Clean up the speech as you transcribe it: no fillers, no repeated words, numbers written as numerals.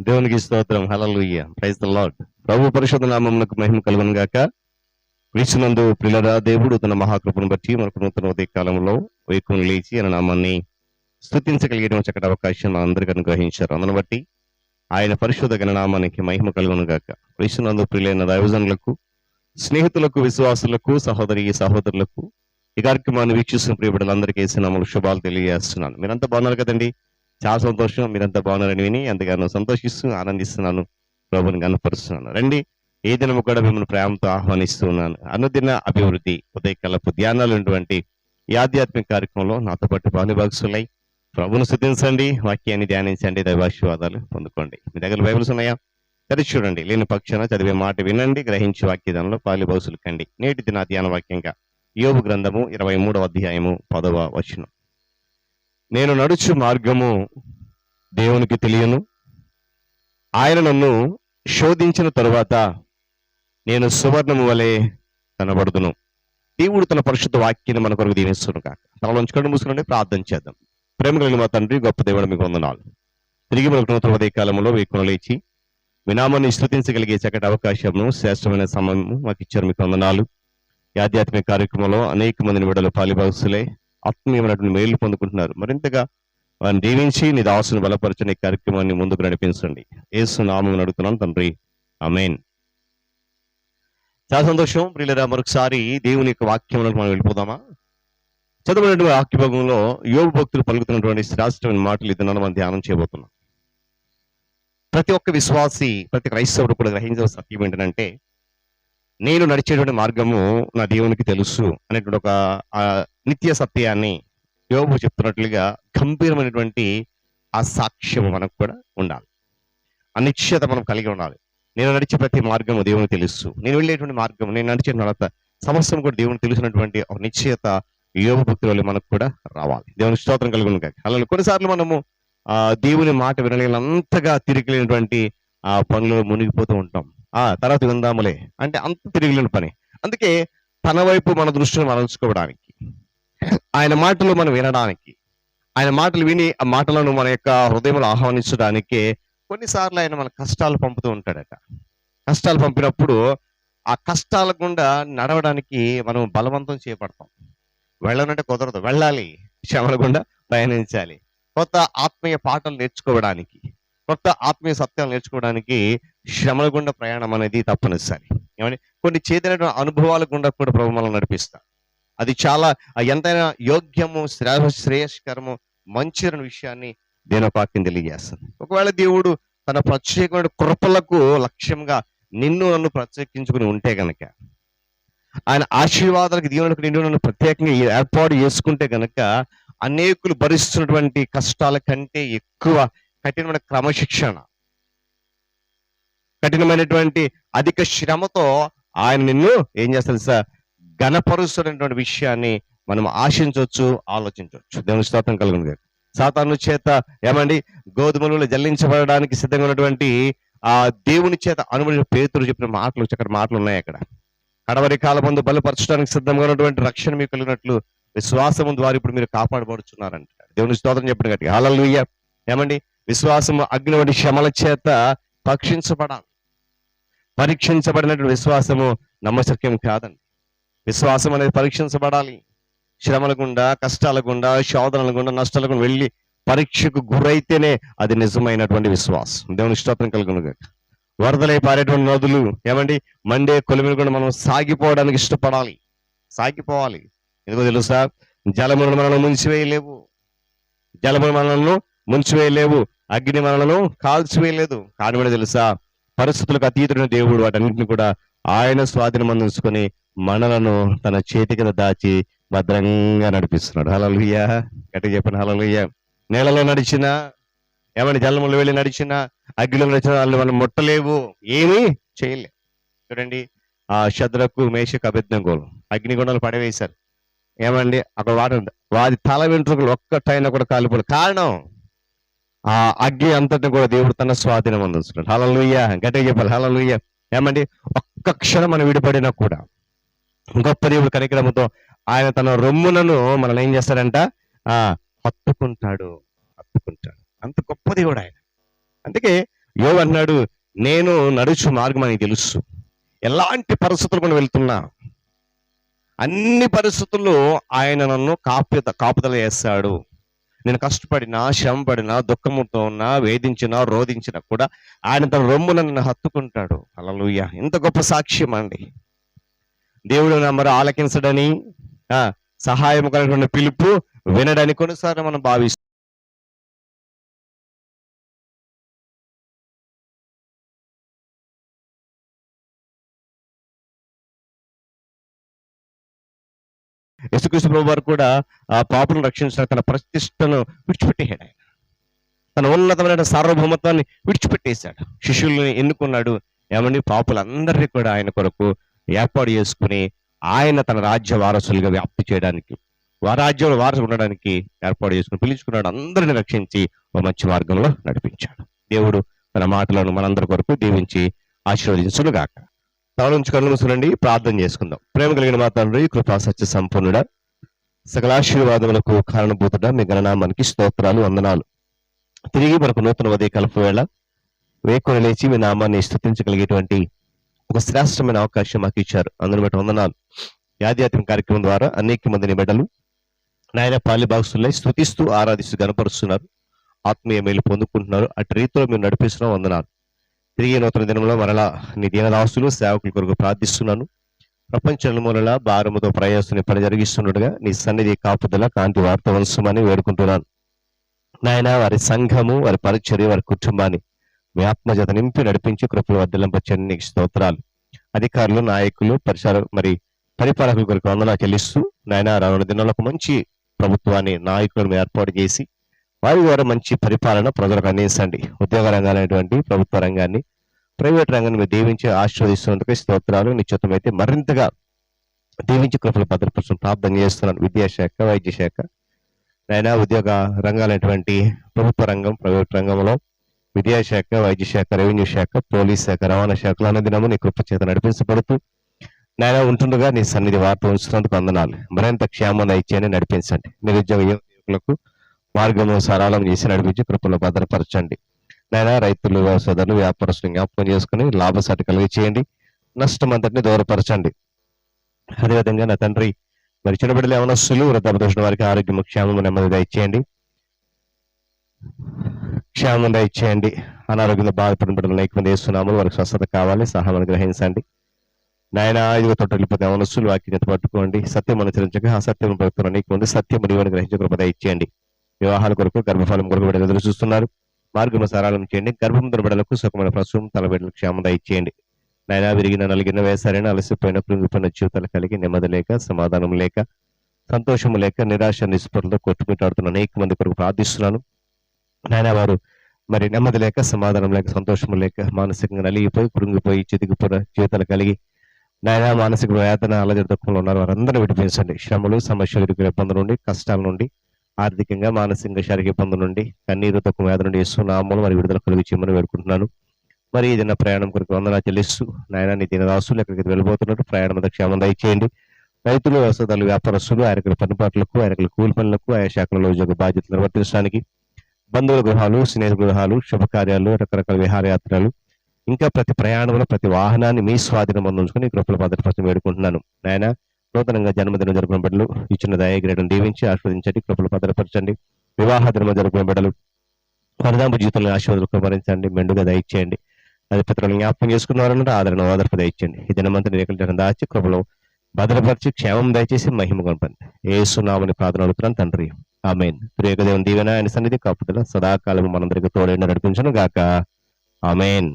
దేవునికి స్తోత్రం. Hallelujah. Praise the lord. ప్రభు పరిశుద్ధ నామమునకు మహిమ కలుగును గాక. క్రీస్తునందు ప్రియులారా, దేవుడు తన మహాకృపను బట్టి మనకు నూతన ఉదయ కాలంలో వేకువని లేచి ఆయన నామాన్ని స్తుతించగలిగే చక్కటి అవకాశం అందరికీ అనుగ్రహించారు. అందును బట్టి ఆయన పరిశుద్ధ గణనామానికి మహిమ కలుగును గాక. క్రీస్తునందు ప్రియులైన దైవజనులకు, స్నేహితులకు, విశ్వాసులకు, సహోదరులకు ఈ కార్యక్రమాన్ని వీక్షిస్తున్న ప్రియ బిడ్డలందరికీ నామములు శుభాలు తెలియజేస్తున్నాను. మీరంతా బాగున్నారు కదండి? చాలా సంతోషం. మీరంతా బాగున్నారని విని ఎంతగానో సంతోషిస్తూ ఆనందిస్తున్నాను, ప్రభుని కనపరుస్తున్నాను. రండి, ఏ దినము కూడా మిమ్మల్ని ప్రేమతో ఆహ్వానిస్తున్నాను. అనుదిన అభివృద్ధి ఉదయకాలపు ధ్యానాలు ఉన్నటువంటి ఈ ఆధ్యాత్మిక కార్యక్రమంలో నాతో పాటు భాగస్వాములై ప్రభును స్తుతించండి, వాక్యాన్ని ధ్యానించండి, దైవాశీర్వాదాలు పొందుకోండి. మీ దగ్గర బైబిల్స్ ఉన్నాయా? చదివి చూడండి. లేని పక్షాన చదివే మాట వినండి, గ్రహించి వాక్యదానంలో పాలుభాగస్వాములు కండి. నేటి దిన ధ్యాన వాక్యంగా యోబు గ్రంథము 23వ అధ్యాయము 10వ వచనం. నేను నడుచు మార్గము దేవునికి తెలియను, ఆయన నన్ను శోధించిన తరువాత నేను సువర్ణము వలె కనబడుదును. దేవుడు తన పరిశుద్ధ వాక్యాన్ని మన కొరకు దీవిస్తున్నాడు కాక. తనలోంచి కళ్ళు మూసుకుని ప్రార్థన చేద్దాం. ప్రేమ కలిగిన మా తండ్రి, గొప్ప దేవుడు, మీకు వందనాలు. తిరిగి మనకు నూతన ఉదయ కాలంలో వేకున లేచి మీ నామాన్ని స్తుతించగలిగే చక్కటి అవకాశము, శ్రేష్టమైన సమయము మాకు ఇచ్చారు. మీకు వందనాలు. ఈ ఆధ్యాత్మిక కార్యక్రమంలో అనేక మందిని విడలు పాలిభాగస్తులే ఆత్మీయమైనటువంటి మేలు పొందుకుంటున్నారు. మరింతగా వారిని దీవించి నీ దాసును బలపరచని కార్యక్రమాన్ని ముందుకు నడిపించండి. యేసు నామమున అడుగుతున్నాను తండ్రి, ఆమేన్. చాలా సంతోషం ప్రియులారా. మరొకసారి దేవుని యొక్క వాక్యంలోకి మనం వెళ్ళిపోదామా? చదవబడినటువంటి వాక్య భాగంలో యోబు భక్తులు పలుకుతున్నటువంటి శ్రేష్టమైన మాటలు ఇది మనం ధ్యానం చేయబోతున్నాం. ప్రతి ఒక్క విశ్వాసి, ప్రతి క్రైస్తవుడు కూడా గ్రహించిన సత్యం ఏంటంటే, నేను నడిచేటువంటి మార్గము నా దేవునికి తెలుసు అనేటువంటి ఒక నిత్య సత్యాన్ని యోబు చెప్తున్నట్లుగా గంభీరమైనటువంటి ఆ సాక్ష్యము మనకు కూడా ఉండాలి. ఆ నిశ్చయత మనం కలిగి ఉండాలి. నేను నడిచే ప్రతి మార్గము దేవునికి తెలుసు, నేను వెళ్ళేటువంటి మార్గం, నేను నడిచే సమస్యను కూడా దేవునికి తెలిసినటువంటి ఒక నిశ్చయత యోబు భక్తుల వల్ల మనకు కూడా రావాలి. దేవునికి స్తోత్రం కలుగును గాక. అలా కొన్నిసార్లు మనము దేవుని మాట వినలేనంతగా తిరిగిలేనటువంటి పనులు మునిగిపోతూ ఉంటాం. తర్వాత విందాములే అంటే అంత తిరిగిలేని పని. అందుకే తన వైపు మన దృష్టిని మరల్చుకోవడానికి, ఆయన మాటలు మనం వినడానికి, ఆయన మాటలు విని ఆ మాటలను మన యొక్క హృదయంలో ఆహ్వానించడానికే కొన్నిసార్లు ఆయన మన కష్టాలు పంపుతూ ఉంటాడట. కష్టాలు పంపినప్పుడు ఆ కష్టాల గుండా నడవడానికి మనం బలవంతం చేపడతాం. వెళ్ళనంటే కుదరదు, వెళ్ళాలి, శ్రమల గుండా ప్రయాణించాలి. కొత్త ఆత్మీయ పాఠాలు నేర్చుకోవడానికి, కొత్త ఆత్మీయ సత్యాలు నేర్చుకోవడానికి శ్రమల గుండా ప్రయాణం అనేది తప్పనిసరి. ఏమని కొన్ని చేతైన అనుభవాల గుండా కూడా ప్రభు మనల్ని నడిపిస్తారు. అది చాలా ఎంతైనా యోగ్యము, శ్రేయస్కరము, మంచి విషయాన్ని దేని వాక్యం తెలియజేస్తుంది. ఒకవేళ దేవుడు తన ప్రత్యేకమైన కృపలకు లక్ష్యంగా నిన్ను నన్ను ప్రత్యేకించుకుని ఉంటే గనక, ఆయన ఆశీర్వాదాలకు దేవునికి నిన్ను నన్ను ప్రత్యేకంగా ఏర్పాటు చేసుకుంటే గనక, అనేకులు భరిస్తున్నటువంటి కష్టాల కంటే ఎక్కువ కఠినమైన క్రమశిక్షణ, కఠినమైనటువంటి అధిక శ్రమతో ఆయన నిన్ను ఏం చేస్తాడు సార్, ఘనపరుస్తున్నటువంటి విషయాన్ని మనం ఆశించవచ్చు, ఆలోచించవచ్చు. దేవుని స్తోత్రం కలుగును గాక. సాతాను చేత ఏమండి గోధుమలు జల్లించబడడానికి సిద్ధంగా ఉన్నటువంటి ఆ దేవుని చేత అనుమతి పేతురు చెప్పిన మాటలు, చక్కటి మాటలు ఉన్నాయి అక్కడ. కడవరి కాలమందు బలపరచడానికి సిద్ధంగా ఉన్నటువంటి రక్షణ మీకు కలిగినట్లు విశ్వాసము ద్వారా ఇప్పుడు మీరు కాపాడబడుచున్నారంట. దేవుని స్తోత్రం చెప్పిన గట్టిగా హల్లెలూయా. ఏమండి విశ్వాసము అగ్ని వంటి శ్రమల చేత పరీక్షించబడినటువంటి విశ్వాసము నమ్మశక్యం కాదండి. విశ్వాసం అనేది పరీక్షించబడాలి. శ్రమల గుండా, కష్టాల గుండా, శోధనల గుండా, నష్టాల గుండా వెళ్ళి పరీక్షకు గురైతేనే అది నిజమైనటువంటి విశ్వాసం. దేవుని స్తోత్రం కలుగును గాక. వరదలై పారేటువంటి నదులు ఏమండి మండే కొలిమిని కూడా మనం సాగిపోవడానికి ఇష్టపడాలి, సాగిపోవాలి. ఎందుకో తెలుసా, జలములను మనల్ని ముంచివేయలేవు, జలములు మనలను ముంచివేయలేవు, అగ్ని మనలను కాల్చివేయలేదు. కారణం తెలుసా, పరిస్థితులకు అతీతుడైన దేవుడు వాటన్నింటిని కూడా ఆయన స్వాధీనం అందించుకొని మనలను తన చేతి కింద దాచి భద్రంగా నడిపిస్తున్నాడు. హల్లెలూయా. గట్టిగా చెప్పండి హల్లెలూయా. నేలలో నడిచినా, ఏమని జలములు వెళ్ళి నడిచినా, అగ్నిలో నడిచిన వాళ్ళు మనం ముట్టలేవు, ఏమీ చేయలేవు. చూడండి, శద్రకు, మేషకు, అబేద్నెగోలు అగ్నిగుండాలు పడవేశారు. ఏమండి అక్కడ వారి తల వెంట్రుకలు ఒక్కటైనా కూడా కాలిపోలేదు. కారణం ఆ అగ్ని అంతటిని కూడా దేవుడు తన స్వాధీనం అందిస్తున్నాడు. హల్లెలూయా. గట్టిగా చెప్పాలి హల్లెలూయా. ఏమండి ఒక్క క్షణం మనం విడిపడినా కూడా గొప్ప దేవుడు కనికరముతో ఆయన తన రొమ్ములను మనల్ని ఏం చేస్తాడంట, హత్తుకుంటాడు. అంత గొప్ప దేవుడు ఆయన. అందుకే యోబు అన్నాడు, నేను నడుచు మార్గం అని తెలుసు. ఎలాంటి పరిస్థితులు కూడా వెళ్తున్నా, అన్ని పరిస్థితుల్లో ఆయన నన్ను కాపుదల చేస్తాడు. నేను కష్టపడినా, శ్రమ పడినా, దుఃఖముతో ఉన్నా, వేధించినా, రోధించినా కూడా ఆయన తన రొమ్మున నన్ను హత్తుకుంటాడు. హల్లెలూయా! ఎంత గొప్ప సాక్ష్యం అండి. దేవుడు నా మరి ఆలకించడని, సహాయం కలిగిన పిలుపు వినడని కొన్నిసార్లు మనం భావిస్తాం. యేసుక్రీస్తు ప్రభు వారు కూడా ఆ పాపులను రక్షించిన తన ప్రతిష్టను విడిచిపెట్టేశాడు. ఆయన తన ఉన్నతమైన సార్వభౌమత్వాన్ని విడిచిపెట్టేశాడు. శిష్యుల్ని ఎన్నుకున్నాడు. ఏమండి, పాపులందరినీ కూడా ఆయన కొరకు ఏర్పాటు చేసుకుని ఆయన తన రాజ్య వారసులుగా వ్యాప్తి చేయడానికి, రాజ్యంలో వారసు ఉండడానికి ఏర్పాటు చేసుకుని పిలుచుకున్నాడు. అందరిని రక్షించి ఒక మంచి మార్గంలో నడిపించాడు. దేవుడు తన మాటలను మనందరి కొరకు దీవించి ఆశీర్వదించునుగాక. తల నుంచి కళ్ళు మూసుకునండి, ప్రార్థన చేసుకుందాం. ప్రేమ కలిగిన మా తండ్రి, కృపా సత్య సంపూర్ణుడా, సకలాశీర్వాదములకు కారణభూతుడా, మీ గణనామానికి స్తోత్రాలు, వందనాలు. తిరిగి మనకు నూతన ఉదయ కలుపు వేళ వేకుని లేచి మీ నామాన్ని స్తుతించగలిగేటువంటి ఒక శ్రేష్టమైన అవకాశం మాకు ఇచ్చారు. అందుని బట్టి వందనాలు. ఆధ్యాత్మిక కార్యక్రమం ద్వారా అనేక మందిని బిడ్డలు నాయన పాలిభాగస్తులై స్తుతిస్తూ ఆరాధిస్తూ గనపరుస్తున్నారు, ఆత్మీయ మేలు పొందుకుంటున్నారు. అటు రీతిలో మీరు నడిపిస్తున్నాం, వందనాలు. తిరిగి నూతన దినంలో మరలా నీ దీనదాసులు సేవకుల కొరకు ప్రార్థిస్తున్నాను. ప్రపంచ మూలల భారముతో ప్రయాసం పని జరిగిస్తుండగా నీ సన్నిధి కాపుదల కాంతి వార్త వంశమని వేడుకుంటున్నాను. నాయన వారి సంఘము, వారి పరిచర్య, వారి కుటుంబాన్ని మీ ఆత్మజత నింపి నడిపించి కృపలు వర్ధలింపచ్చని నీకు స్తోత్రాలు. అధికారులు, నాయకులు, పరిపాలకుల కొరకు వందనాలు చెల్లిస్తూ నాయన రానున్న దినాలకు మంచి ప్రభుత్వాన్ని, నాయకులను ఏర్పాటు చేసి వారి ద్వారా మంచి పరిపాలన ప్రజలకు అందించండి. ఉద్యోగ రంగాలైనటువంటి ప్రభుత్వ రంగాన్ని, ప్రైవేట్ రంగాన్ని మీరు దీవించి ఆశీర్వదిస్తున్నందుకు స్తోత్రాలు. నిశ్చితమైతే మరింతగా దీవించి కృపలు భద్రపరచడం ప్రార్థన చేస్తున్నాను. విద్యాశాఖ, వైద్య శాఖ, నాయన ఉద్యోగ రంగాలైనటువంటి ప్రభుత్వ రంగం, ప్రైవేట్ రంగంలో విద్యాశాఖ, వైద్య శాఖ, రెవెన్యూ శాఖ, పోలీస్ శాఖ, రవాణా శాఖలు అన్నదినము నీ కృప చేత నడిపించబడుతూ నాయన ఉంటుండగా నీ సన్నిధి వార్త ఉంచుతున్నందుకు వందనాలు. మరింత క్షేమంగా ఇచ్చేయని నడిపించండి. నిరుద్యోగ యువకులకు మార్గము సరళం చేసి నడిపించి కృపలో భద్రపరచండి. నాయన రైతులు, వ్యవసాయదారులు, వ్యాపారస్తులు జ్ఞాపకం చేసుకుని లాభసాటి కలిగి చేయండి. నష్టం అంతటిని దూరపరచండి. అదేవిధంగా నా తండ్రి, మరి చిన్న బిడ్డలు, యవనస్తులు, వృద్ధాప్య వారికి ఆరోగ్యం, క్షేమం, నెమ్మదిగా ఇచ్చేయండి. క్షేమంగా ఇచ్చేయండి. అనారోగ్యంలో బాధపడిన బిడ్డలు అనేక మంది వేస్తున్నాము, వారికి స్వస్థత కావాలి, సహాయం గ్రహించండి. నాయన ఐదుగు తోట వెళ్ళిపోతే యవనస్తులు వాక్యత పట్టుకోండి. సత్యం అనుసరించక అసత్యం పడుతున్న అనేక మంది సత్యం నీవని గ్రహించే కృపద ఇచ్చేయండి. వివాహాల కొరకు, గర్భఫలం కొరకు బిడ్డలు ఎదురు చూస్తున్నారు, మార్గం సరళం చేయండి. గర్భంతో బిడ్డలకు సుఖమైన ప్రసవం, తల బిడ్డలకు క్షేమంగా ఇచ్చేయండి. నాయన విరిగిన, నలిగిన, వేసారైన, అలసిపోయిన, కృంగిపోయిన జీవితాలు కలిగి నెమ్మది లేక, సమాధానం లేక, సంతోషం లేక, నిరాశ నిస్పృహలతో కొట్టుమిట్టాడుతున్న అనేక మంది కొరకు ప్రార్థిస్తున్నాను. నాయన వారు మరి నెమ్మది లేక, సమాధానం లేక, సంతోషం లేక, మానసికంగా నలిగిపోయి, కృంగిపోయి, చితికిపోయిన జీవితాలు కలిగి నాయన మానసిక వేదన, అలజడి దుఃఖంలో ఉన్నారు, వారందరినీ విడిపించండి. శ్రమలు, సమస్యలు, ఇరుకుల ఇబ్బందుల నుండి, కష్టాల నుండి, ఆర్థికంగా, మానసికంగా, శారీరక ఇబ్బందుల నుండి, కన్నీరు దుఃఖం వేద నుండి నామూలు మరి విడుదల కలిగి చేయమని వేడుకుంటున్నాను. మరి ఏదైనా ప్రయాణం కొరకు వందనా చెల్లిస్తూ నాయన నీ దీనదాసులు ఎక్కడికి వెళ్ళిపోతున్నట్టు ప్రయాణం క్షేమంగా ఇచ్చేయండి. రైతులు, వ్యవసాయాలు, వ్యాపారస్తులు ఆయనకుల పనిపాట్లకు, ఆయనకుల కూలి పనులకు, ఆయా శాఖలలో ఉద్యోగ బాధ్యతలు నిర్వర్తించడానికి, బంధువుల గృహాలు, స్నేహితుల గృహాలు, శుభకార్యాలు, రకరకాల విహారయాత్రలు, ఇంకా ప్రతి ప్రయాణంలో ప్రతి వాహనాన్ని మీ స్వాధీనం ఉంచుకుని కృపల భద్రపరచడం వేడుకుంటున్నాను. నాయన నూతనంగా జన్మదినం జరుపుకున్న బిడ్డలు ఇచ్చిన దయాగ్రేడను దీవించి ఆస్వాదించండి, కృపలు భద్రపరచండి. వివాహ దినం జరుపుకున్న బిడ్డలు వరదాంపు జీవితంలో ఆశీర్వాదాలు కుమరించండి, మెండుగా దయచేయండి. అది పితరులను జ్ఞాపకం చేసుకున్నారన్న ఆదరణ ఓదర్పు దయచేయండి. ఈ దినమంతా రేఖలు దాచి కృపలో భద్రపరిచి క్షేమం దయచేసి మహిమ కొనపండి. యేసు నామమున ప్రార్థన అడుగుతున్నాను తండ్రి, ఆమేన్. త్రియేక దేవుని దీవెన, ఆయన సన్నిధి కాపుదల సదాకాలం మనందరికీ తోడైన నడిపించును గాక. ఆమేన్.